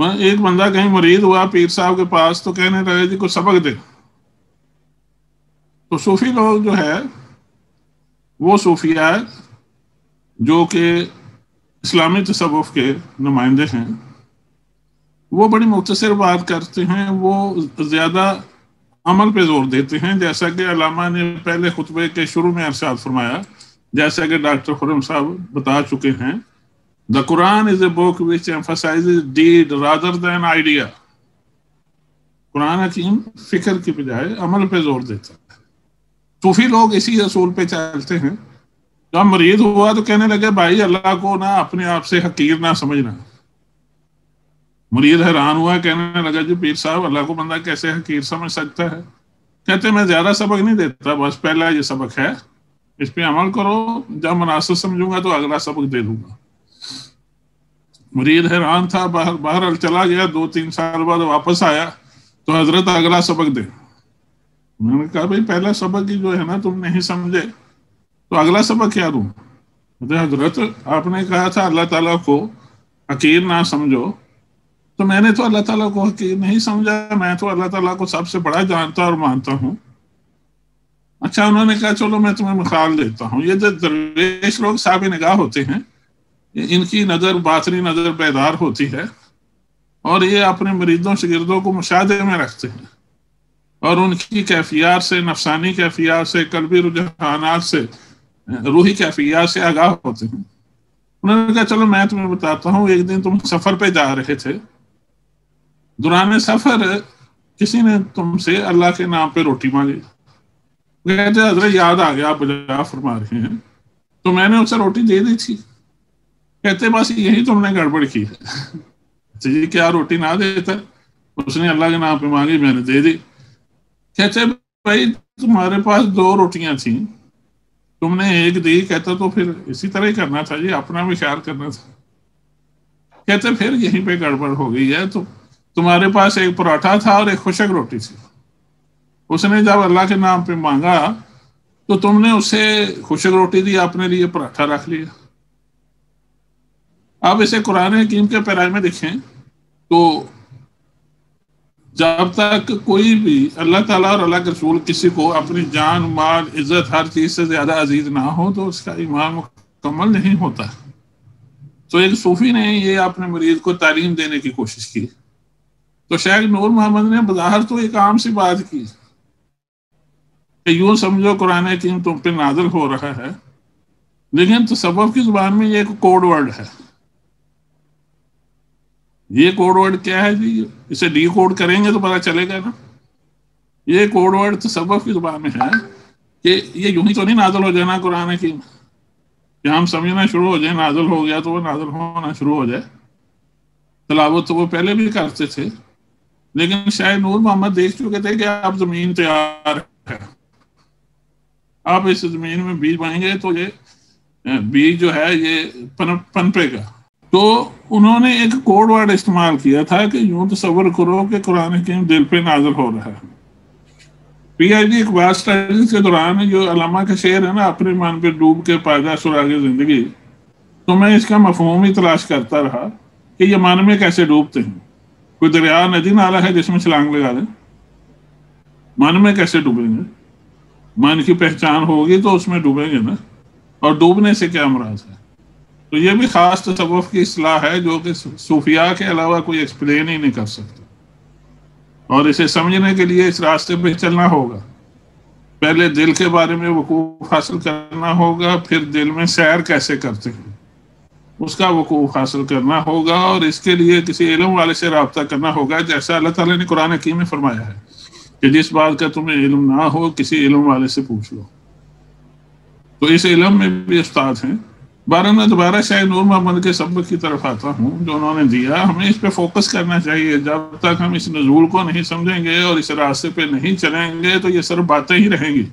ایک بندہ کہیں مرید ہوا پیر صاحب کے پاس تو کہنے لگے جی کوئی سبق دے. تو صوفی لوگ جو ہے وہ صوفیاء جو کہ اسلامی تصوف کے نمائندے ہیں وہ بڑی مختصر بات کرتے ہیں، وہ زیادہ عمل پہ زور دیتے ہیں، جیسا کہ علامہ نے پہلے خطبے کے شروع میں ارشاد فرمایا، جیسا کہ ڈاکٹر خرم صاحب بتا چکے ہیں، The Quran is a book which emphasizes deed rather than idea. قرآن حکیم فکر کی بجائے عمل پہ زور دیتا ہے. صوفی لوگ اسی اصول پہ چلتے ہیں. جب مرید ہوا تو کہنے لگے بھائی اللہ کو نہ اپنے آپ سے حقیر نہ سمجھنا. مرید حیران ہوا، کہنے لگا جی پیر صاحب اللہ کو بندہ کیسے حقیر سمجھ سکتا ہے؟ کہتے میں زیادہ سبق نہیں دیتا، بس پہلا یہ سبق ہے، اس پہ عمل کرو، جب مناسب سمجھوں گا تو اگلا سبق دے دوں گا. مرید حیران تھا، باہر چلا گیا، 2-3 سال بعد واپس آیا تو حضرت اگلا سبق دے. میں نے کہا بھائی پہلا سبق ہی جو ہے نا تم نہیں سمجھے تو اگلا سبق کیا دوں؟ حضرت آپ نے کہا تھا اللہ تعالیٰ کو حقیر نہ سمجھو، تو میں نے تو اللہ تعالیٰ کو حقیر نہیں سمجھا، میں تو اللہ تعالیٰ کو سب سے بڑا جانتا اور مانتا ہوں. اچھا انہوں نے کہا چلو میں تمہیں مثال دیتا ہوں. یہ جو درویش لوگ صاحب نگاہ ہوتے ہیں ان کی نظر باطنی نظر بیدار ہوتی ہے اور یہ اپنے مریدوں شاگردوں کو مشاہدے میں رکھتے ہیں اور ان کی کیفیات سے، نفسانی کیفیات سے، قلبی رجحانات سے، روحی کیفیات سے آگاہ ہوتے ہیں. انہوں نے کہا چلو میں تمہیں بتاتا ہوں. ایک دن تم سفر پہ جا رہے تھے، دوران سفر کسی نے تم سے اللہ کے نام پہ روٹی مانگی. کہتے حضرت یاد آ گیا آپ بجا فرما رہے ہیں تو میں نے اسے روٹی دے دی تھی. کہتے بس یہی تم نے گڑبڑ کی ہے. جی کیا روٹی نہ دیتا؟ اس نے اللہ کے نام پہ مانگی، میں نے دے دی. کہتے بھائی تمہارے پاس 2 روٹیاں تھیں، تم نے ایک دی. کہتا تو پھر اسی طرح ہی کرنا تھا جی، اپنا بھی خیال کرنا تھا. کہتے پھر یہیں پہ گڑبڑ ہو گئی ہے. تو تمہارے پاس ایک پراٹھا تھا اور ایک خشک روٹی تھی. اس نے جب اللہ کے نام پہ مانگا تو تم نے اسے خشک روٹی دی، اپنے لیے پراٹھا رکھ لیا. اب اسے قرآن حکیم کے پیرائے میں دیکھیں تو جب تک کوئی بھی اللہ تعالیٰ اور اللہ کے رسول کسی کو اپنی جان، مال، عزت ہر چیز سے زیادہ عزیز نہ ہو تو اس کا ایمان مکمل نہیں ہوتا. تو ایک صوفی نے یہ اپنے مرید کو تعلیم دینے کی کوشش کی. تو شیخ نور محمد نے بظاہر تو ایک عام سی بات کی کہ یوں سمجھو قرآن حکیم تم پہ نازل ہو رہا ہے، لیکن تصوف کی زبان میں یہ ایک کوڈ ورڈ ہے. یہ کوڈ ورڈ کیا ہے جی؟ اسے ڈی کوڈ کریں گے تو پتہ چلے گا نا. یہ کوڈ ورڈ تصوف کی زبان میں ہے کہ یہ یوں ہی تو نہیں نازل ہو جانا قرآن حکیم کہ ہم سمجھنا شروع ہو جائیں نازل ہو گیا تو وہ نازل ہونا شروع ہو جائے. تلاوت تو وہ پہلے بھی کرتے تھے، لیکن شاید نور محمد دیکھ چکے تھے کہ اب زمین تیار ہے، آپ اس زمین میں بیج بائیں گے تو یہ بیج جو ہے یہ پنپے گا. تو انہوں نے ایک کوڈ ورڈ استعمال کیا تھا کہ یوں تصور کرو کہ قرآن حکیم دل پہ نازل ہو رہا ہے. پی آئی ڈی اقبال اسٹڈیز کے دوران جو علامہ کا شعر ہے نا، اپنے من پہ ڈوب کے پائیدہ سراغ زندگی، تو میں اس کا مفہوم ہی تلاش کرتا رہا کہ یہ من میں کیسے ڈوبتے ہیں. کوئی دریا ندی نالا ہے جس میں چھلانگ لگا دیں، من میں کیسے ڈوبیں گے؟ من کی پہچان ہوگی تو اس میں ڈوبیں گے نا. اور ڈوبنے سے کیا مراد ہے؟ تو یہ بھی خاص تصوف کی اصطلاح ہے جو کہ صوفیاء کے علاوہ کوئی ایکسپلین ہی نہیں کر سکتا. اور اسے سمجھنے کے لیے اس راستے پہ چلنا ہوگا. پہلے دل کے بارے میں وقوف حاصل کرنا ہوگا، پھر دل میں سیر کیسے کرتے ہیں اس کا وقوف حاصل کرنا ہوگا، اور اس کے لیے کسی علم والے سے رابطہ کرنا ہوگا، جیسا اللہ تعالیٰ نے قرآن حکیم میں فرمایا ہے کہ جس بات کا تمہیں علم نہ ہو کسی علم والے سے پوچھ لو. تو اس علم میں بھی استاد ہیں. بارہ میں دوبارہ شاید نور محمد کے سبق کی طرف آتا ہوں جو انہوں نے دیا. ہمیں اس پہ فوکس کرنا چاہیے. جب تک ہم اس نزول کو نہیں سمجھیں گے اور اس راستے پہ نہیں چلیں گے تو یہ صرف باتیں ہی رہیں گی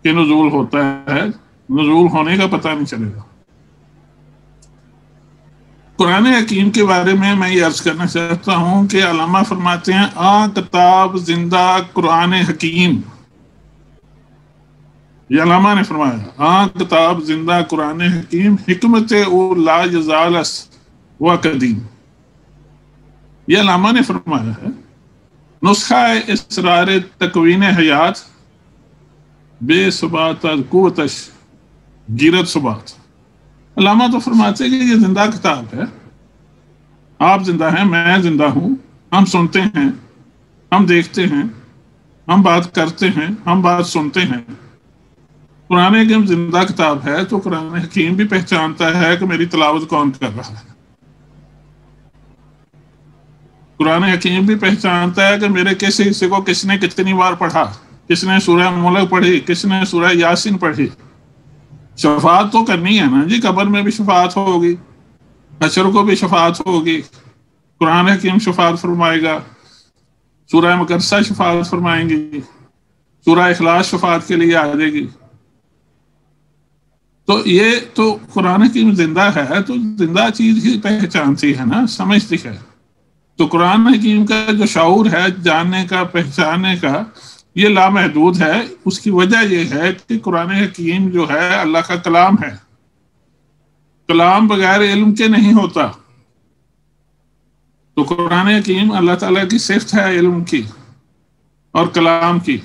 کہ نزول ہوتا ہے، نزول ہونے کا پتہ نہیں چلے گا. قرآن حکیم کے بارے میں یہ عرض کرنا چاہتا ہوں کہ علامہ فرماتے ہیں کتاب زندہ قرآن حکیم. یہ علامہ نے فرمایا کتاب زندہ قرآن حکیم، حکمت او لا یزالس و قدیم. یہ علامہ نے فرمایا ہے، نسخہ اسرار تکوین حیات بے ثبات قوتش گیرت ثبات۔ علامہ تو فرماتے ہیں کہ یہ زندہ کتاب ہے، آپ زندہ ہیں، میں زندہ ہوں، ہم سنتے ہیں، ہم دیکھتے ہیں، ہم بات کرتے ہیں، ہم بات سنتے ہیں۔ قرآن حکیم زندہ کتاب ہے تو قرآن حکیم بھی پہچانتا ہے کہ میری تلاوت کون کر رہا ہے۔ قرآن حکیم بھی پہچانتا ہے کہ میرے کس حصے کو کس نے کتنی بار پڑھا، کس نے سورہ ملک پڑھی، کس نے سورہ یاسین پڑھی۔ شفاعت تو کرنی ہے نا جی، قبر میں بھی شفاعت ہوگی، حشر کو بھی شفاعت ہوگی، قرآن حکیم شفاعت فرمائے گا، سورہ مقدسہ شفاعت فرمائیں گی، سورہ اخلاص شفاعت کے لیے آ جائے گی۔ تو یہ تو قرآن حکیم زندہ ہے تو زندہ چیز ہی پہچانتی ہے نا، سمجھتی ہے۔ تو قرآن حکیم کا جو شعور ہے جاننے کا، پہچاننے کا، یہ لامحدود ہے۔ اس کی وجہ یہ ہے کہ قرآن حکیم جو ہے اللہ کا کلام ہے، کلام بغیر علم کے نہیں ہوتا۔ تو قرآن حکیم اللہ تعالیٰ کی صفت ہے علم کی اور کلام کی،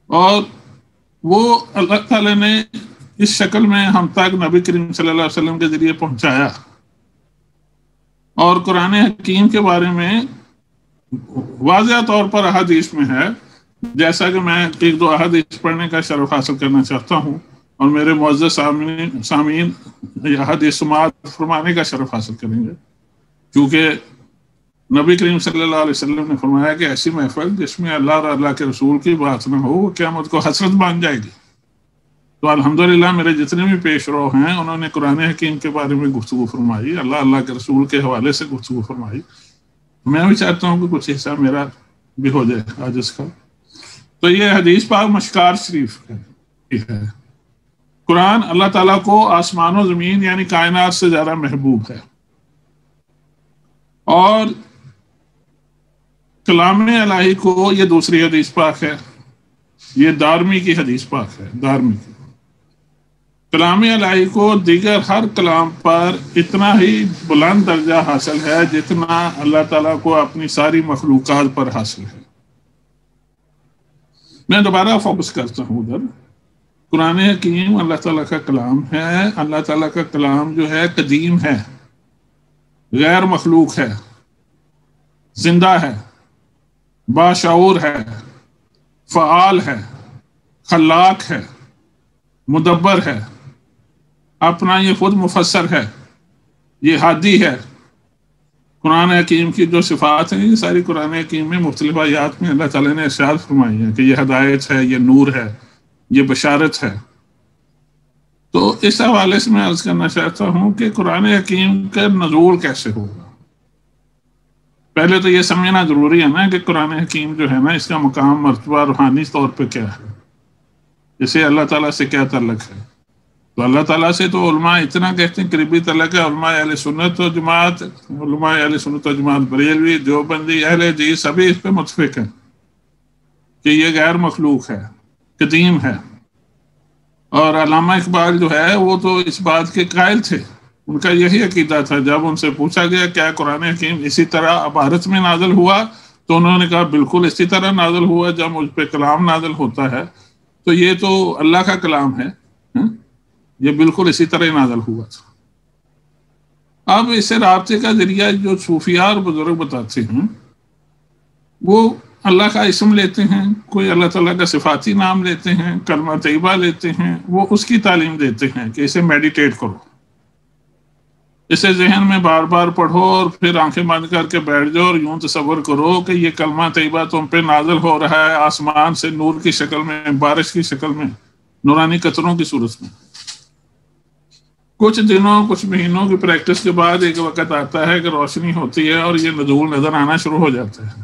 اور وہ اللہ تعالیٰ نے اس شکل میں ہم تک نبی کریم صلی اللہ علیہ وسلم کے ذریعے پہنچایا۔ اور قرآن حکیم کے بارے میں واضح طور پر احادیث میں ہے، جیسا کہ میں ایک دو احادیث پڑھنے کا شرف حاصل کرنا چاہتا ہوں، اور میرے معزز سامعین احادیث سماعت فرمانے کا شرف حاصل کریں گے، کیونکہ نبی کریم صلی اللہ علیہ وسلم نے فرمایا کہ ایسی محفل جس میں اللہ اور اللہ کے رسول کی بات نہ ہو وہ قیامت کو حسرت بن جائے گی۔ تو الحمدللہ میرے جتنے بھی پیش رو ہیں انہوں نے قرآن حکیم کے بارے میں گفتگو فرمائی، اللہ کے رسول کے حوالے سے گفتگو فرمائی۔ میں بھی چاہتا ہوں کہ کچھ حصہ میرا بھی ہو جائے آج اس کا۔ تو یہ حدیث پاک مشکار شریف ہے۔ قرآن اللہ تعالیٰ کو آسمان و زمین یعنی کائنات سے زیادہ محبوب ہے، اور کلام الہی کو یہ دوسری حدیث پاک ہے، یہ دارمی کی حدیث پاک ہے، دارمی کی۔ کلام الہی کو دیگر ہر کلام پر اتنا ہی بلند درجہ حاصل ہے جتنا اللہ تعالیٰ کو اپنی ساری مخلوقات پر حاصل ہے۔ میں دوبارہ فوکس کرتا ہوں ادھر۔ قرآن حکیم اللہ تعالیٰ کا کلام ہے، اللہ تعالیٰ کا کلام جو ہے قدیم ہے، غیر مخلوق ہے، زندہ ہے، باشعور ہے، فعال ہے، خلاق ہے، مدبر ہے، اپنا یہ خود مفسر ہے، یہ ہادی ہے۔ قرآن حکیم کی جو صفات ہیں یہ ساری قرآن حکیم میں مختلف آیات میں اللہ تعالیٰ نے ارشاد فرمائی ہیں کہ یہ ہدایت ہے، یہ نور ہے، یہ بشارت ہے۔ تو اس حوالے سے میں عرض کرنا چاہتا ہوں کہ قرآن حکیم کا نزول کیسے ہوگا۔ پہلے تو یہ سمجھنا ضروری ہے نا کہ قرآن حکیم جو ہے نا اس کا مقام مرتبہ روحانی طور پہ کیا ہے، اسے اللہ تعالیٰ سے کیا تعلق ہے۔ تو اللہ تعالیٰ سے تو علماء اتنا کہتے ہیں قریبی تعلق ہے، علماء اہل سنت و جماعت، علماء اہل سنت و جماعت بریلوی، دیوبندی، اہل حدیث سبھی اس پہ متفق ہیں کہ یہ غیر مخلوق ہے، قدیم ہے۔ اور علامہ اقبال جو ہے وہ تو اس بات کے قائل تھے، ان کا یہی عقیدہ تھا۔ جب ان سے پوچھا گیا کیا قرآن حکیم اسی طرح عبارت میں نازل ہوا تو انہوں نے کہا بالکل اسی طرح نازل ہوا جب مجھ پہ کلام نازل ہوتا ہے، تو یہ تو اللہ کا کلام ہے، یہ بالکل اسی طرح نازل ہوا تھا۔ اب اسے رابطے کا ذریعہ جو صوفیاء اور بزرگ بتاتے ہیں وہ اللہ کا اسم لیتے ہیں، کوئی اللہ تعالیٰ کا صفاتی نام لیتے ہیں، کلمہ طیبہ لیتے ہیں، وہ اس کی تعلیم دیتے ہیں کہ اسے میڈیٹیٹ کرو، اسے ذہن میں بار بار پڑھو اور پھر آنکھیں بند کر کے بیٹھ جاؤ اور یوں تصور کرو کہ یہ کلمہ طیبہ تم پہ نازل ہو رہا ہے آسمان سے نور کی شکل میں، بارش کی شکل میں، نورانی قطروں کی صورت میں۔ کچھ دنوں کچھ مہینوں کی پریکٹس کے بعد ایک وقت آتا ہے کہ روشنی ہوتی ہے اور یہ نزول نظر آنا شروع ہو جاتا ہے۔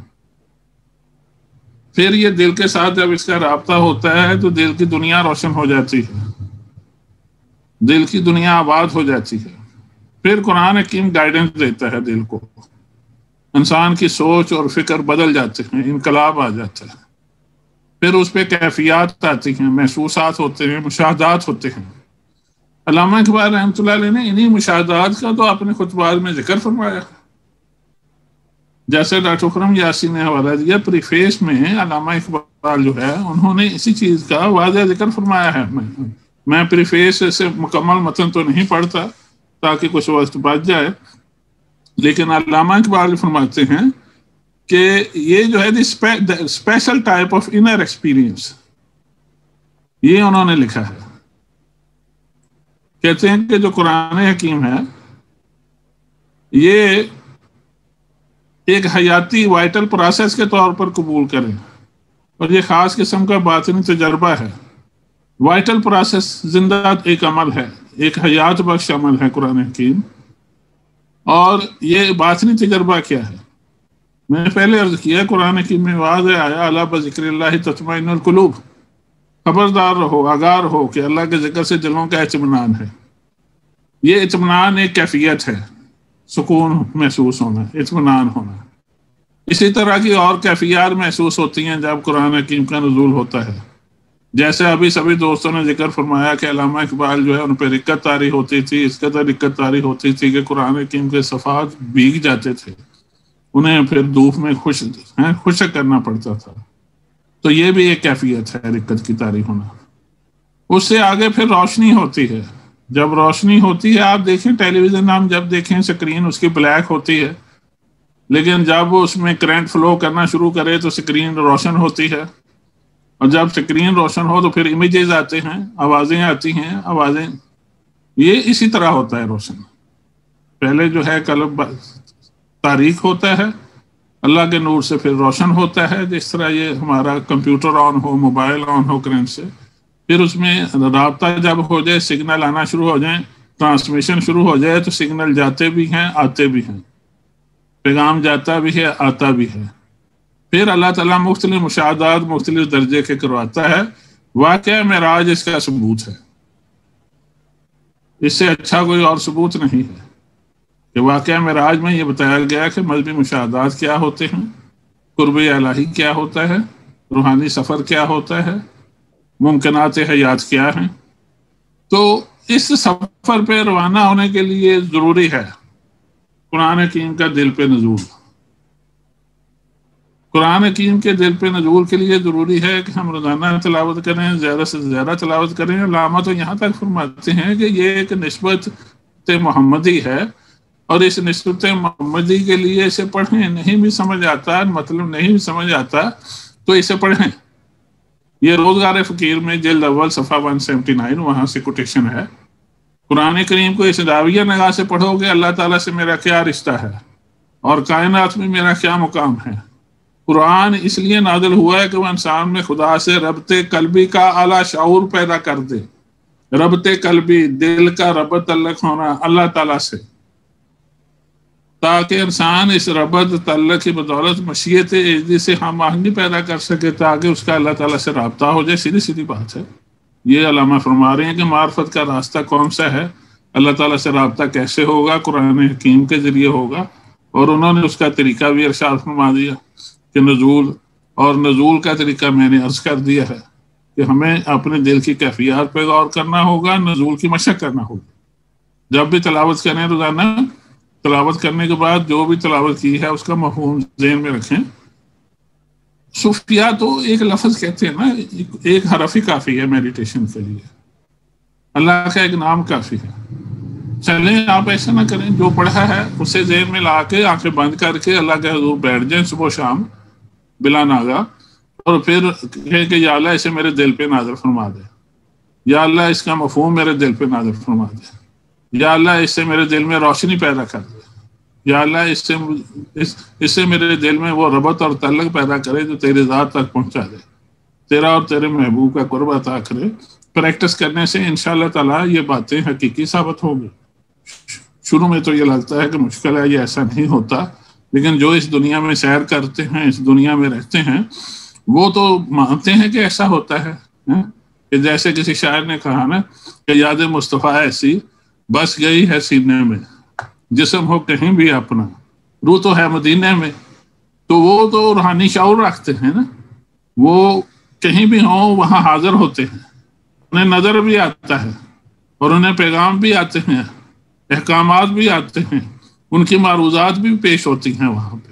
پھر یہ دل کے ساتھ جب اس کا رابطہ ہوتا ہے تو دل کی دنیا روشن ہو جاتی ہے، دل کی دنیا آباد ہو جاتی ہے۔ پھر قرآن حکیم گائیڈنس دیتا ہے دل کو، انسان کی سوچ اور فکر بدل جاتے ہیں، انقلاب آ جاتا ہے۔ پھر اس پہ کیفیات آتی ہیں، محسوسات ہوتے ہیں، مشاہدات ہوتے ہیں۔ علامہ اقبال رحمۃ اللہ علیہ نے انہی مشاہدات کا تو اپنے خطبات میں ذکر فرمایا جیسے ڈاکٹر خرم یاسین نے حوالہ دیا، پریفیس میں علامہ اقبال جو ہے انہوں نے اسی چیز کا واضح ذکر فرمایا ہے. میں پریفیس سے مکمل متن تو نہیں پڑھتا تاکہ کچھ وقت بچ جائے، لیکن علامہ اقبال فرماتے ہیں کہ یہ جو ہے special type of inner experience, یہ انہوں نے لکھا ہے. کہتے ہیں کہ جو قرآن حکیم ہے یہ ایک حیاتی وائٹل پروسیس کے طور پر قبول کریں، اور یہ خاص قسم کا باطنی تجربہ ہے. وائٹل پروسیس زندہ ایک عمل ہے، ایک حیات بخش عمل ہے قرآن حکیم. اور یہ باطنی تجربہ کیا ہے؟ میں نے پہلے عرض کیا قرآن حکیم میں واضح آیا الا بذکر اللہ تطمئن القلوب، خبردار رہو، آگاہ رہو کہ اللہ کے ذکر سے دلوں کا اطمینان ہے. یہ اطمینان ایک کیفیت ہے، سکون محسوس ہونا، اطمینان ہونا. اسی طرح کی اور کیفیات محسوس ہوتی ہیں جب قرآن حکیم کا نزول ہوتا ہے. جیسے ابھی سبھی دوستوں نے ذکر فرمایا کہ علامہ اقبال جو ہے ان پہ رقت طاری ہوتی تھی، اس قدر رقت طاری ہوتی تھی کہ قرآن حکیم کے صفحات بھیگ جاتے تھے، انہیں پھر دھوپ میں خشک کرنا پڑتا تھا. تو یہ بھی ایک کیفیت ہے رقت کی طاری ہونا. اس سے آگے پھر روشنی ہوتی ہے. جب روشنی ہوتی ہے، آپ دیکھیں ٹیلی ویژن ہم جب دیکھیں اسکرین اس کی بلیک ہوتی ہے، لیکن جب وہ اس میں کرنٹ فلو کرنا شروع کرے تو اسکرین روشن ہوتی ہے. اور جب اسکرین روشن ہو تو پھر امیجز آتے ہیں، آوازیں آتی ہیں، آوازیں. یہ اسی طرح ہوتا ہے روشن. پہلے جو ہے قلب تاریک ہوتا ہے، اللہ کے نور سے پھر روشن ہوتا ہے. جس طرح یہ ہمارا computer on who, mobile on who current سے، پھر اس میں رابطہ جب ہو جائے، سگنل آنا شروع ہو جائیں، ٹرانسمیشن شروع ہو جائے، تو سگنل جاتے بھی ہیں، آتے بھی ہیں، پیغام جاتا بھی ہے، آتا بھی ہے. پھر اللہ تعالیٰ مختلف مشاہدات مختلف درجے کے کرواتا ہے. واقعہ معراج اس کا ثبوت ہے. اس سے اچھا کوئی اور ثبوت نہیں ہے کہ واقعہ معراج میں یہ بتایا گیا کہ مذہبی مشاہدات کیا ہوتے ہیں، قرب الہی کیا ہوتا ہے، روحانی سفر کیا ہوتا ہے، ممکنات حیات کیا ہیں. تو اس سفر پہ روانہ ہونے کے لیے ضروری ہے قرآن حکیم کا دل پہ نزول. قرآن حکیم کے دل پہ نزول کے لیے ضروری ہے کہ ہم روزانہ تلاوت کریں، زیادہ سے زیادہ تلاوت کریں. علامہ تو یہاں تک فرماتے ہیں کہ یہ ایک نسبت محمدی ہے، اور اس نسبت محمدی کے لیے اسے پڑھیں. نہیں بھی سمجھ آتا، مطلب نہیں بھی سمجھ آتا تو اسے پڑھیں. یہ روزگار فقیر میں جلد اول صفحہ 179 وہاں سے کوٹیشن ہے. قرآن کریم کو اس دعویہ نگاہ سے پڑھو گے اللہ تعالیٰ سے میرا کیا رشتہ ہے اور کائنات میں میرا کیا مقام ہے. قرآن اس لیے نازل ہوا ہے کہ وہ انسان میں خدا سے ربط قلبی کا اعلیٰ شعور پیدا کر دے. ربط قلبی، دل کا ربط تعلق ہونا اللہ تعالیٰ سے، تاکہ انسان اس ربط تعلق کی بدولت مشیت اجدی سے ہم آہنگی پیدا کر سکے، تاکہ اس کا اللہ تعالیٰ سے رابطہ ہو جائے. سیدھی سیدھی بات ہے. یہ علامہ فرما رہے ہیں کہ معرفت کا راستہ کون سا ہے، اللہ تعالیٰ سے رابطہ کیسے ہوگا، قرآن حکیم کے ذریعے ہوگا. اور انہوں نے اس کا طریقہ بھی ارشاد فرما دیا کہ نزول، اور نزول کا طریقہ میں نے عرض کر دیا ہے کہ ہمیں اپنے دل کی کیفیات پہ غور کرنا ہوگا، نزول کی مشق کرنا ہوگا. جب بھی تلاوت کریں روزانہ، تلاوت کرنے کے بعد جو بھی تلاوت کی ہے اس کا مفہوم ذہن میں رکھیں. صوفیہ تو ایک لفظ کہتے ہیں نا، ایک حرف ہی کافی ہے میڈیٹیشن کے لیے. اللہ کا ایک نام کافی ہے. چلیں آپ ایسا نہ کریں، جو پڑھا ہے اسے ذہن میں لا کے آنکھیں بند کر کے اللہ کے حضور بیٹھ جائیں صبح و شام بلا ناغہ، اور پھر کہیں کہ یا اللہ اسے میرے دل پہ نازل فرما دے، یا اللہ اس کا مفہوم میرے دل پہ نازل فرما دے، یا اللہ اس سے میرے دل میں روشنی پیدا کر دے، یا اللہ اس سے میرے دل میں وہ ربط اور تعلق پیدا کرے جو تیری ذات تک پہنچا دے، تیرا اور تیرے محبوب کا قرب عطا کرے. پریکٹس کرنے سے انشاءاللہ تعالیٰ یہ باتیں حقیقی ثابت ہوں گی. شروع میں تو یہ لگتا ہے کہ مشکل ہے، یہ ایسا نہیں ہوتا، لیکن جو اس دنیا میں سیر کرتے ہیں، اس دنیا میں رہتے ہیں، وہ تو مانتے ہیں کہ ایسا ہوتا ہے. کہ جیسے کسی شاعر نے کہا نا کہ یاد مصطفیٰ ایسی بس گئی ہے سینے میں، جسم ہو کہیں بھی اپنا، روح تو ہے مدینے میں. تو وہ تو روحانی شعور رکھتے ہیں نا، وہ کہیں بھی ہوں وہاں حاضر ہوتے ہیں، انہیں نظر بھی آتا ہے اور انہیں پیغام بھی آتے ہیں، احکامات بھی آتے ہیں، ان کی معروضات بھی پیش ہوتی ہیں وہاں پہ.